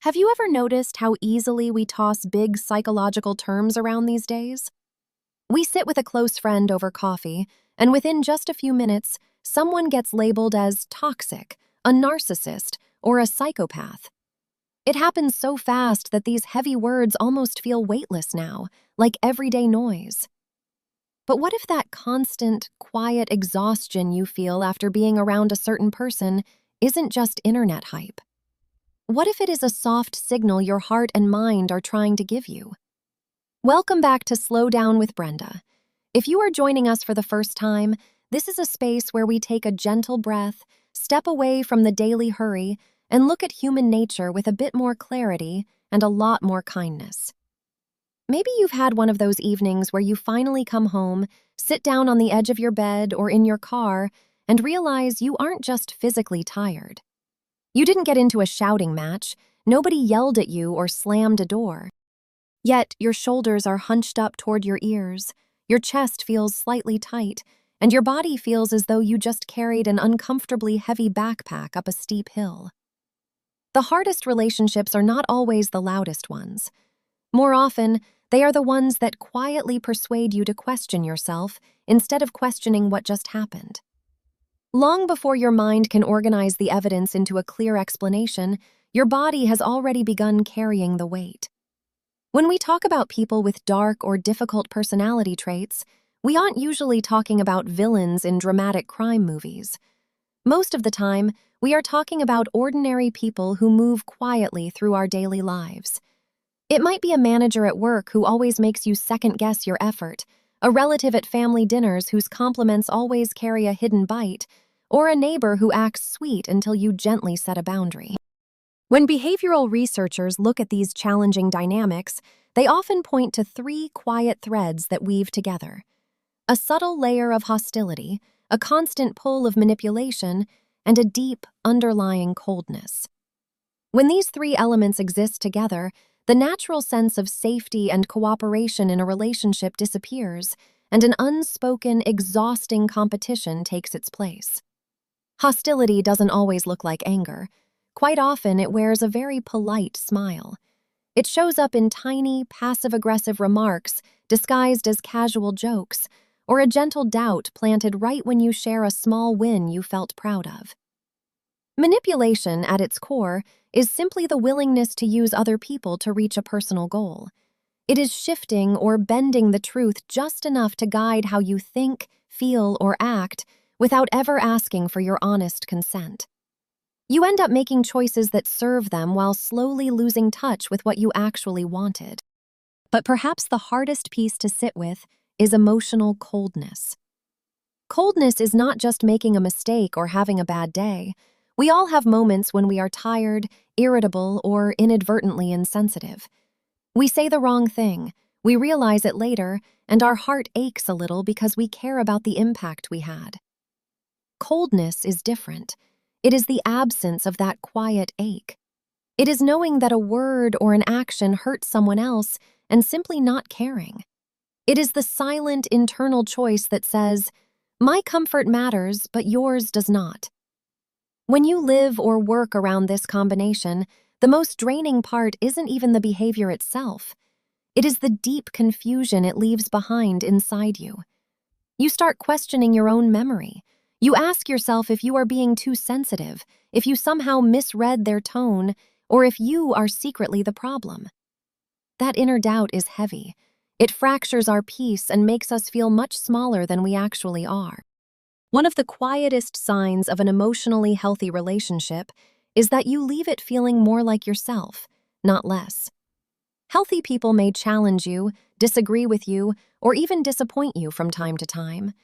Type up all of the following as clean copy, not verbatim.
Have you ever noticed how easily we toss big psychological terms around these days? We sit with a close friend over coffee, and within just a few minutes, someone gets labeled as toxic, a narcissist, or a psychopath. It happens so fast that these heavy words almost feel weightless now, like everyday noise. But what if that constant, quiet exhaustion you feel after being around a certain person isn't just internet hype? What if it is a soft signal your heart and mind are trying to give you? Welcome back to Slow Down with Brenda. If you are joining us for the first time, this is a space where we take a gentle breath, step away from the daily hurry, and look at human nature with a bit more clarity and a lot more kindness. Maybe you've had one of those evenings where you finally come home, sit down on the edge of your bed or in your car, and realize you aren't just physically tired. You didn't get into a shouting match, nobody yelled at you or slammed a door. Yet your shoulders are hunched up toward your ears, your chest feels slightly tight, and your body feels as though you just carried an uncomfortably heavy backpack up a steep hill. The hardest relationships are not always the loudest ones. More often, they are the ones that quietly persuade you to question yourself instead of questioning what just happened. Long before your mind can organize the evidence into a clear explanation, your body has already begun carrying the weight. When we talk about people with dark or difficult personality traits, we aren't usually talking about villains in dramatic crime movies. Most of the time, we are talking about ordinary people who move quietly through our daily lives. It might be a manager at work who always makes you second-guess your effort, a relative at family dinners whose compliments always carry a hidden bite, or a neighbor who acts sweet until you gently set a boundary. When behavioral researchers look at these challenging dynamics, they often point to three quiet threads that weave together: a subtle layer of hostility, a constant pull of manipulation, and a deep, underlying coldness. When these three elements exist together, the natural sense of safety and cooperation in a relationship disappears, and an unspoken, exhausting competition takes its place. Hostility doesn't always look like anger. Quite often, it wears a very polite smile. It shows up in tiny, passive-aggressive remarks disguised as casual jokes, or a gentle doubt planted right when you share a small win you felt proud of. Manipulation, at its core, is simply the willingness to use other people to reach a personal goal. It is shifting or bending the truth just enough to guide how you think, feel, or act without ever asking for your honest consent. You end up making choices that serve them while slowly losing touch with what you actually wanted. But perhaps the hardest piece to sit with is emotional coldness. Coldness is not just making a mistake or having a bad day. We all have moments when we are tired, irritable, or inadvertently insensitive. We say the wrong thing, we realize it later, and our heart aches a little because we care about the impact we had. Coldness is different. It is the absence of that quiet ache. It is knowing that a word or an action hurt someone else and simply not caring. It is the silent internal choice that says, "My comfort matters, but yours does not." When you live or work around this combination, the most draining part isn't even the behavior itself. It is the deep confusion it leaves behind inside you. You start questioning your own memory. You ask yourself if you are being too sensitive, if you somehow misread their tone, or if you are secretly the problem. That inner doubt is heavy. It fractures our peace and makes us feel much smaller than we actually are. One of the quietest signs of an emotionally healthy relationship is that you leave it feeling more like yourself, not less. Healthy people may challenge you, disagree with you, or even disappoint you from time to time,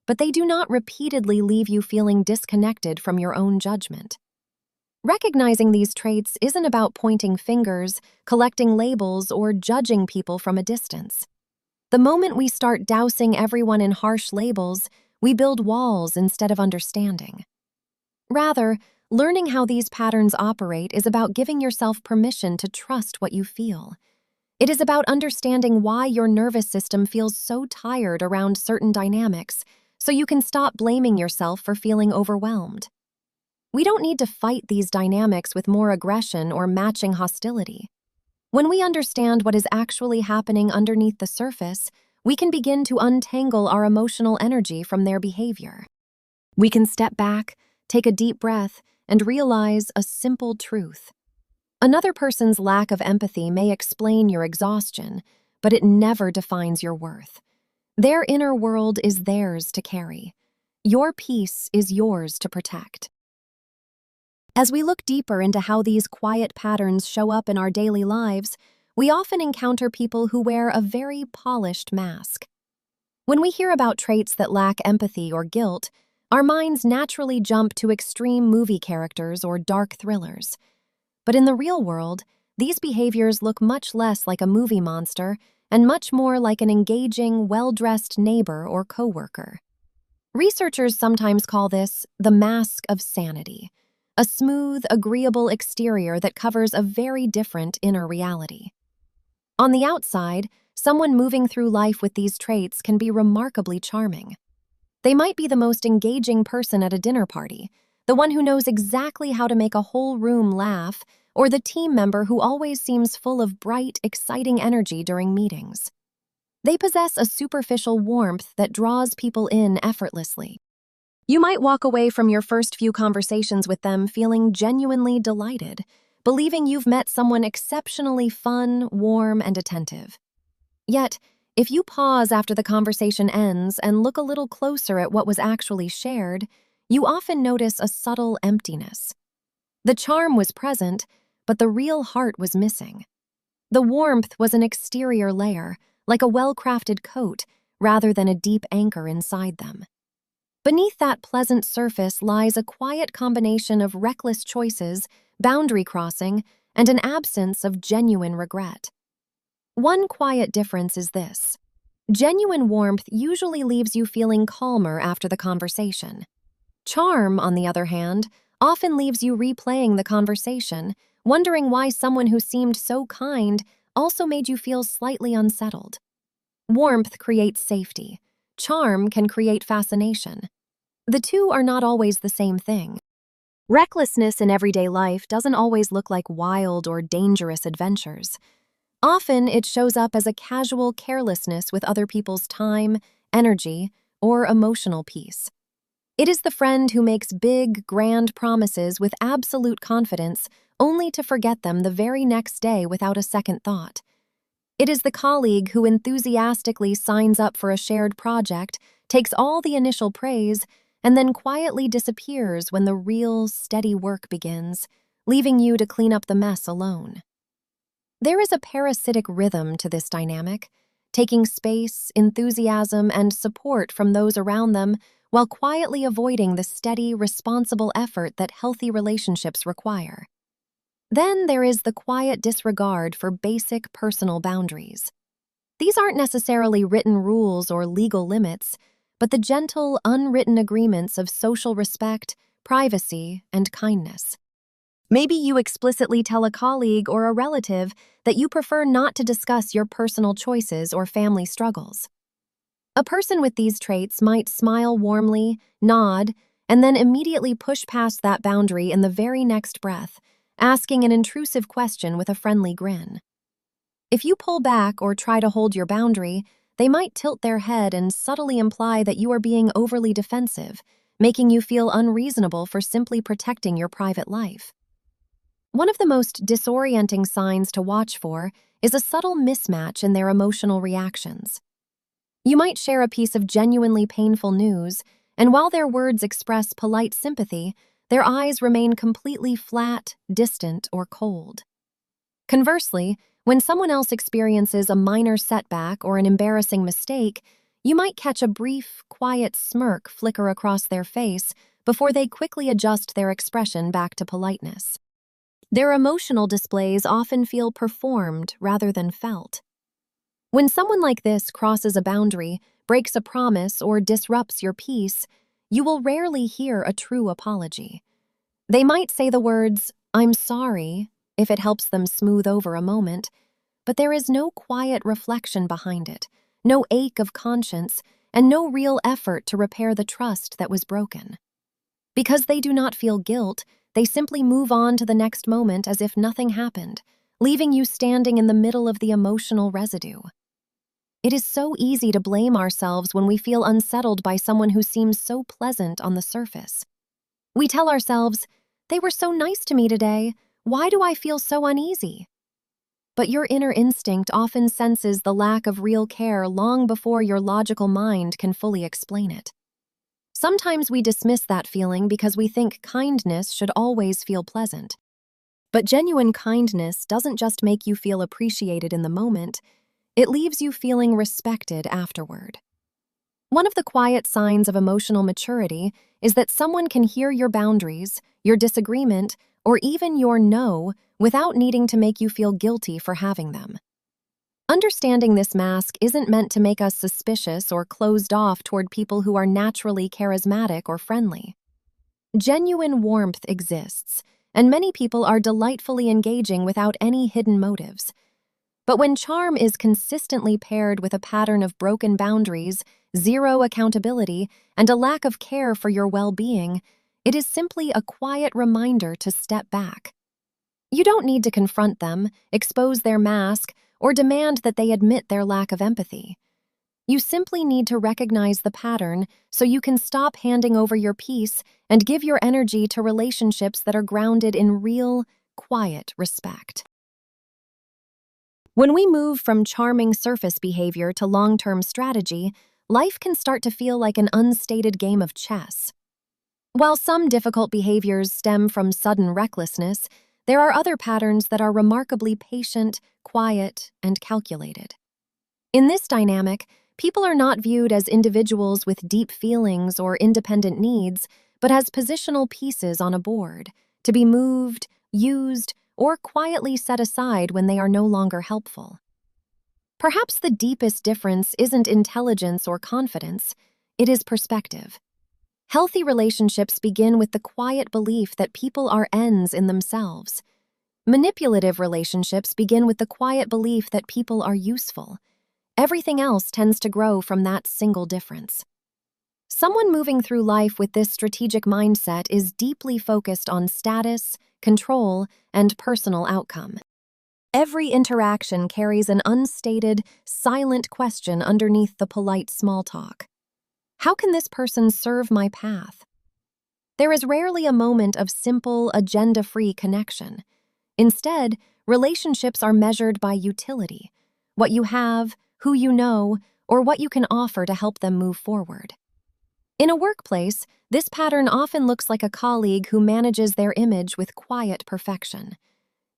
but they do not repeatedly leave you feeling disconnected from your own judgment. Recognizing these traits isn't about pointing fingers, collecting labels, or judging people from a distance. The moment we start dousing everyone in harsh labels, we build walls instead of understanding. Rather, learning how these patterns operate is about giving yourself permission to trust what you feel. It is about understanding why your nervous system feels so tired around certain dynamics, so you can stop blaming yourself for feeling overwhelmed. We don't need to fight these dynamics with more aggression or matching hostility. When we understand what is actually happening underneath the surface, we can begin to untangle our emotional energy from their behavior. We can step back, take a deep breath, and realize a simple truth. Another person's lack of empathy may explain your exhaustion, but it never defines your worth. Their inner world is theirs to carry. Your peace is yours to protect. As we look deeper into how these quiet patterns show up in our daily lives, we often encounter people who wear a very polished mask. When we hear about traits that lack empathy or guilt, our minds naturally jump to extreme movie characters or dark thrillers. But in the real world, these behaviors look much less like a movie monster and much more like an engaging, well-dressed neighbor or coworker. Researchers sometimes call this the mask of sanity, a smooth, agreeable exterior that covers a very different inner reality. On the outside, someone moving through life with these traits can be remarkably charming. They might be the most engaging person at a dinner party, the one who knows exactly how to make a whole room laugh, or the team member who always seems full of bright, exciting energy during meetings. They possess a superficial warmth that draws people in effortlessly. You might walk away from your first few conversations with them feeling genuinely delighted, believing you've met someone exceptionally fun, warm, and attentive. Yet, if you pause after the conversation ends and look a little closer at what was actually shared, you often notice a subtle emptiness. The charm was present, but the real heart was missing. The warmth was an exterior layer, like a well-crafted coat, rather than a deep anchor inside them. Beneath that pleasant surface lies a quiet combination of reckless choices, boundary crossing, and an absence of genuine regret. One quiet difference is this. Genuine warmth usually leaves you feeling calmer after the conversation. Charm, on the other hand, often leaves you replaying the conversation, wondering why someone who seemed so kind also made you feel slightly unsettled. Warmth creates safety. Charm can create fascination. The two are not always the same thing. Recklessness in everyday life doesn't always look like wild or dangerous adventures. Often, it shows up as a casual carelessness with other people's time, energy, or emotional peace. It is the friend who makes big, grand promises with absolute confidence only to forget them the very next day without a second thought. It is the colleague who enthusiastically signs up for a shared project, takes all the initial praise, and then quietly disappears when the real, steady work begins, leaving you to clean up the mess alone. There is a parasitic rhythm to this dynamic, taking space, enthusiasm, and support from those around them while quietly avoiding the steady, responsible effort that healthy relationships require. Then there is the quiet disregard for basic personal boundaries. These aren't necessarily written rules or legal limits, but the gentle, unwritten agreements of social respect, privacy, and kindness. Maybe you explicitly tell a colleague or a relative that you prefer not to discuss your personal choices or family struggles. A person with these traits might smile warmly, nod, and then immediately push past that boundary in the very next breath, asking an intrusive question with a friendly grin. If you pull back or try to hold your boundary, they might tilt their head and subtly imply that you are being overly defensive, making you feel unreasonable for simply protecting your private life. One of the most disorienting signs to watch for is a subtle mismatch in their emotional reactions. You might share a piece of genuinely painful news, and while their words express polite sympathy, their eyes remain completely flat, distant, or cold. Conversely, when someone else experiences a minor setback or an embarrassing mistake, you might catch a brief, quiet smirk flicker across their face before they quickly adjust their expression back to politeness. Their emotional displays often feel performed rather than felt. When someone like this crosses a boundary, breaks a promise, or disrupts your peace, you will rarely hear a true apology. They might say the words, "I'm sorry," if it helps them smooth over a moment, but there is no quiet reflection behind it, no ache of conscience, and no real effort to repair the trust that was broken. Because they do not feel guilt, they simply move on to the next moment as if nothing happened, leaving you standing in the middle of the emotional residue. It is so easy to blame ourselves when we feel unsettled by someone who seems so pleasant on the surface. We tell ourselves, "They were so nice to me today. Why do I feel so uneasy?" But your inner instinct often senses the lack of real care long before your logical mind can fully explain it. Sometimes we dismiss that feeling because we think kindness should always feel pleasant. But genuine kindness doesn't just make you feel appreciated in the moment, it leaves you feeling respected afterward. One of the quiet signs of emotional maturity is that someone can hear your boundaries, your disagreement, or even your no without needing to make you feel guilty for having them. Understanding this mask isn't meant to make us suspicious or closed off toward people who are naturally charismatic or friendly. Genuine warmth exists, and many people are delightfully engaging without any hidden motives. But when charm is consistently paired with a pattern of broken boundaries, zero accountability, and a lack of care for your well-being, it is simply a quiet reminder to step back. You don't need to confront them, expose their mask, or demand that they admit their lack of empathy. You simply need to recognize the pattern so you can stop handing over your peace and give your energy to relationships that are grounded in real, quiet respect. When we move from charming surface behavior to long-term strategy, life can start to feel like an unstated game of chess. While some difficult behaviors stem from sudden recklessness, there are other patterns that are remarkably patient, quiet, and calculated. In this dynamic, people are not viewed as individuals with deep feelings or independent needs, but as positional pieces on a board, to be moved, used, or quietly set aside when they are no longer helpful. Perhaps the deepest difference isn't intelligence or confidence, it is perspective. Healthy relationships begin with the quiet belief that people are ends in themselves. Manipulative relationships begin with the quiet belief that people are useful. Everything else tends to grow from that single difference. Someone moving through life with this strategic mindset is deeply focused on status, control, and personal outcome. Every interaction carries an unstated, silent question underneath the polite small talk. How can this person serve my path? There is rarely a moment of simple, agenda-free connection. Instead, relationships are measured by utility, what you have, who you know, or what you can offer to help them move forward. In a workplace, this pattern often looks like a colleague who manages their image with quiet perfection.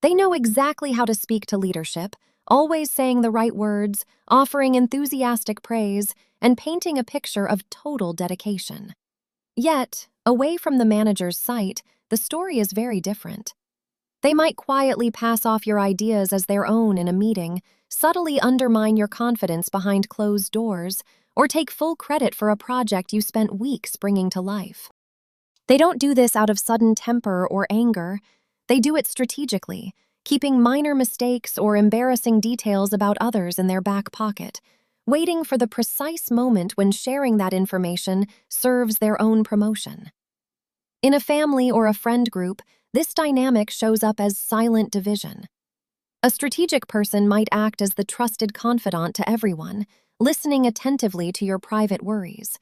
They know exactly how to speak to leadership, always saying the right words, offering enthusiastic praise, and painting a picture of total dedication. Yet, away from the manager's sight, the story is very different. They might quietly pass off your ideas as their own in a meeting, subtly undermine your confidence behind closed doors, or take full credit for a project you spent weeks bringing to life. They don't do this out of sudden temper or anger. They do it strategically, keeping minor mistakes or embarrassing details about others in their back pocket, waiting for the precise moment when sharing that information serves their own promotion. In a family or a friend group, this dynamic shows up as silent division. A strategic person might act as the trusted confidant to everyone, listening attentively to your private worries.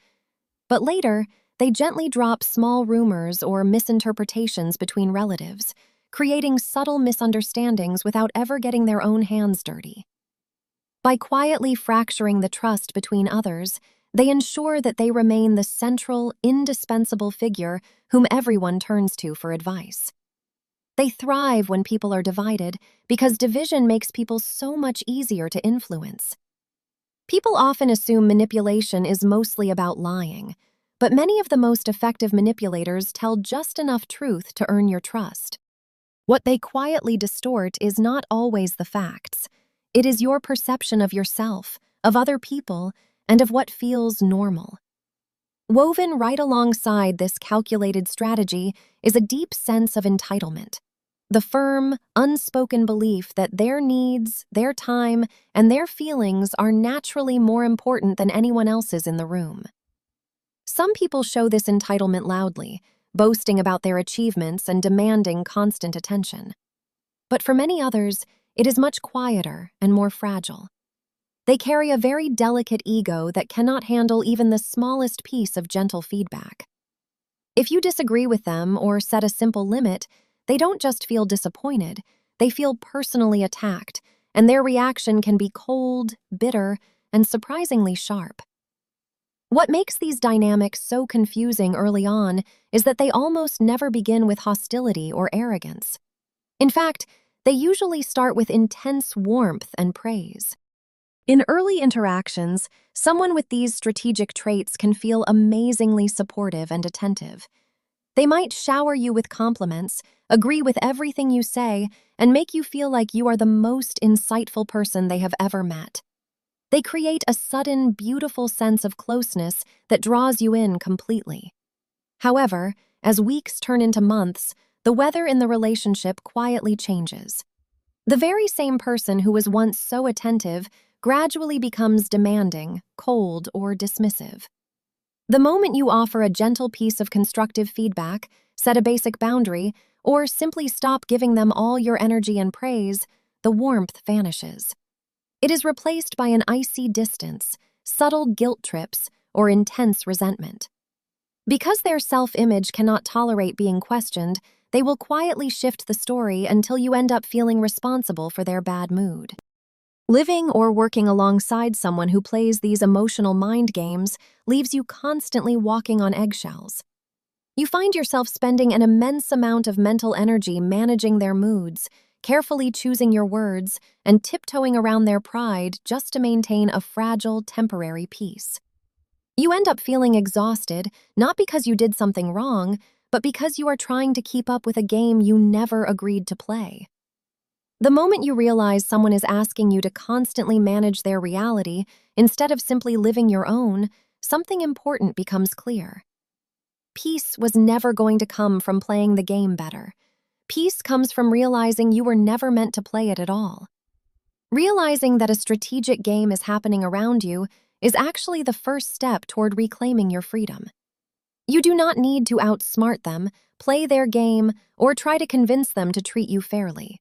But later, they gently drop small rumors or misinterpretations between relatives, creating subtle misunderstandings without ever getting their own hands dirty. By quietly fracturing the trust between others, they ensure that they remain the central, indispensable figure whom everyone turns to for advice. They thrive when people are divided because division makes people so much easier to influence. People often assume manipulation is mostly about lying, but many of the most effective manipulators tell just enough truth to earn your trust. What they quietly distort is not always the facts. It is your perception of yourself, of other people, and of what feels normal. Woven right alongside this calculated strategy is a deep sense of entitlement. The firm, unspoken belief that their needs, their time, and their feelings are naturally more important than anyone else's in the room. Some people show this entitlement loudly, boasting about their achievements and demanding constant attention. But for many others, it is much quieter and more fragile. They carry a very delicate ego that cannot handle even the smallest piece of gentle feedback. If you disagree with them or set a simple limit, they don't just feel disappointed, they feel personally attacked, and their reaction can be cold, bitter, and surprisingly sharp. What makes these dynamics so confusing early on is that they almost never begin with hostility or arrogance. In fact, they usually start with intense warmth and praise. In early interactions, someone with these strategic traits can feel amazingly supportive and attentive. They might shower you with compliments, agree with everything you say, and make you feel like you are the most insightful person they have ever met. They create a sudden, beautiful sense of closeness that draws you in completely. However, as weeks turn into months, the weather in the relationship quietly changes. The very same person who was once so attentive gradually becomes demanding, cold, or dismissive. The moment you offer a gentle piece of constructive feedback, set a basic boundary, or simply stop giving them all your energy and praise, the warmth vanishes. It is replaced by an icy distance, subtle guilt trips, or intense resentment. Because their self-image cannot tolerate being questioned, they will quietly shift the story until you end up feeling responsible for their bad mood. Living or working alongside someone who plays these emotional mind games leaves you constantly walking on eggshells. You find yourself spending an immense amount of mental energy managing their moods, carefully choosing your words, and tiptoeing around their pride just to maintain a fragile, temporary peace. You end up feeling exhausted, not because you did something wrong, but because you are trying to keep up with a game you never agreed to play. The moment you realize someone is asking you to constantly manage their reality instead of simply living your own, something important becomes clear. Peace was never going to come from playing the game better. Peace comes from realizing you were never meant to play it at all. Realizing that a strategic game is happening around you is actually the first step toward reclaiming your freedom. You do not need to outsmart them, play their game, or try to convince them to treat you fairly.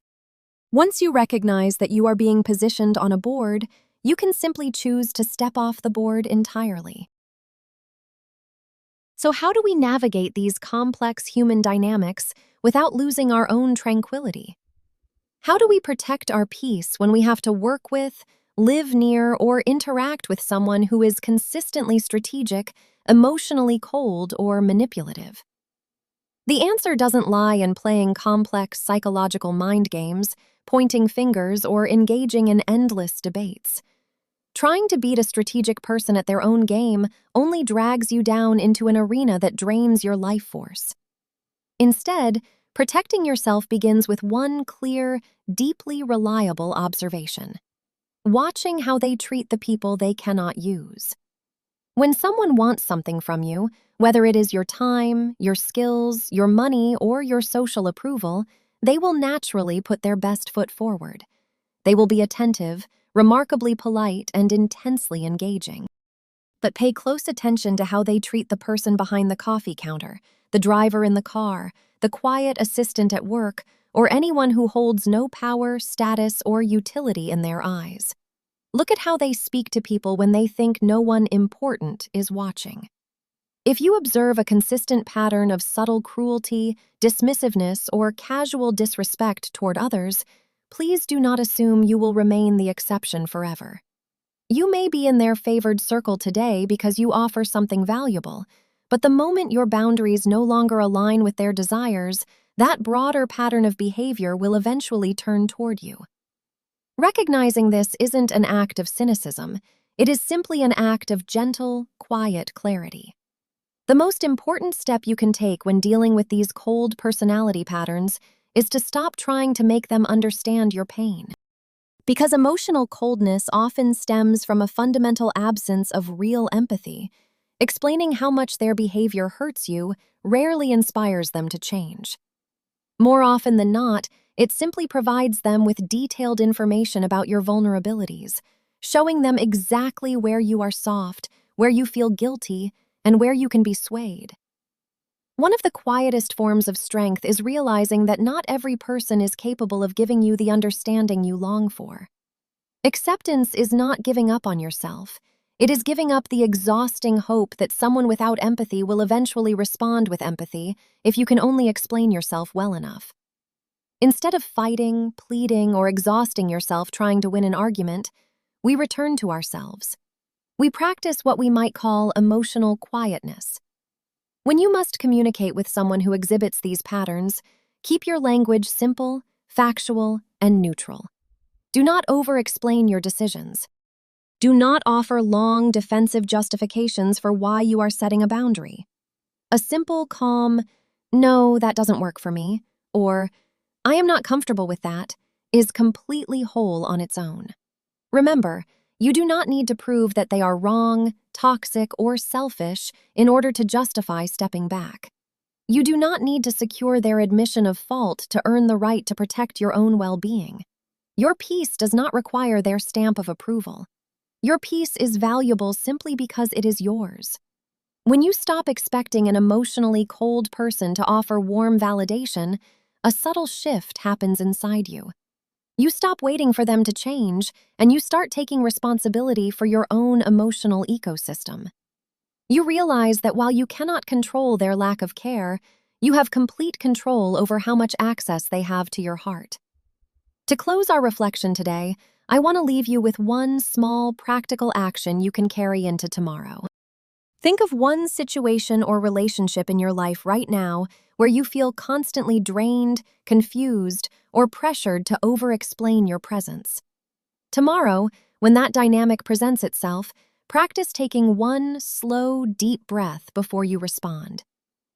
Once you recognize that you are being positioned on a board, you can simply choose to step off the board entirely. So how do we navigate these complex human dynamics without losing our own tranquility? How do we protect our peace when we have to work with, live near, or interact with someone who is consistently strategic, emotionally cold, or manipulative? The answer doesn't lie in playing complex psychological mind games, pointing fingers, or engaging in endless debates. Trying to beat a strategic person at their own game only drags you down into an arena that drains your life force. Instead, protecting yourself begins with one clear, deeply reliable observation: watching how they treat the people they cannot use. When someone wants something from you, whether it is your time, your skills, your money, or your social approval, they will naturally put their best foot forward. They will be attentive, remarkably polite, and intensely engaging. But pay close attention to how they treat the person behind the coffee counter, the driver in the car, the quiet assistant at work, or anyone who holds no power, status, or utility in their eyes. Look at how they speak to people when they think no one important is watching. If you observe a consistent pattern of subtle cruelty, dismissiveness, or casual disrespect toward others, please do not assume you will remain the exception forever. You may be in their favored circle today because you offer something valuable, but the moment your boundaries no longer align with their desires, that broader pattern of behavior will eventually turn toward you. Recognizing this isn't an act of cynicism, it is simply an act of gentle, quiet clarity. The most important step you can take when dealing with these cold personality patterns is to stop trying to make them understand your pain. Because emotional coldness often stems from a fundamental absence of real empathy, explaining how much their behavior hurts you rarely inspires them to change. More often than not, it simply provides them with detailed information about your vulnerabilities, showing them exactly where you are soft, where you feel guilty, and where you can be swayed. One of the quietest forms of strength is realizing that not every person is capable of giving you the understanding you long for. Acceptance is not giving up on yourself. It is giving up the exhausting hope that someone without empathy will eventually respond with empathy if you can only explain yourself well enough. Instead of fighting, pleading, or exhausting yourself trying to win an argument, we return to ourselves. We practice what we might call emotional quietness. When you must communicate with someone who exhibits these patterns, keep your language simple, factual, and neutral. Do not over-explain your decisions. Do not offer long, defensive justifications for why you are setting a boundary. A simple, calm, "No, that doesn't work for me," or "I am not comfortable with that," is completely whole on its own. Remember, you do not need to prove that they are wrong, toxic, or selfish in order to justify stepping back. You do not need to secure their admission of fault to earn the right to protect your own well-being. Your peace does not require their stamp of approval. Your peace is valuable simply because it is yours. When you stop expecting an emotionally cold person to offer warm validation, a subtle shift happens inside you. You stop waiting for them to change, and you start taking responsibility for your own emotional ecosystem. You realize that while you cannot control their lack of care, you have complete control over how much access they have to your heart. To close our reflection today, I want to leave you with one small, practical action you can carry into tomorrow. Think of one situation or relationship in your life right now where you feel constantly drained, confused, or pressured to over-explain your presence. Tomorrow, when that dynamic presents itself, practice taking one slow, deep breath before you respond.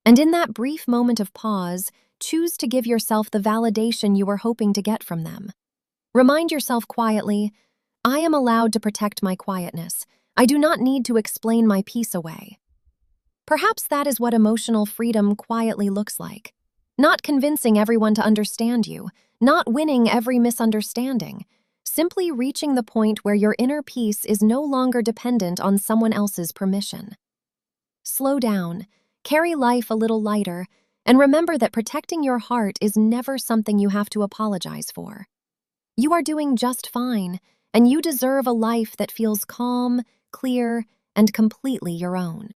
And in that brief moment of pause, choose to give yourself the validation you were hoping to get from them. Remind yourself quietly, "I am allowed to protect my quietness. I do not need to explain my peace away." Perhaps that is what emotional freedom quietly looks like. Not convincing everyone to understand you, not winning every misunderstanding, simply reaching the point where your inner peace is no longer dependent on someone else's permission. Slow down, carry life a little lighter, and remember that protecting your heart is never something you have to apologize for. You are doing just fine, and you deserve a life that feels calm, clear, and completely your own.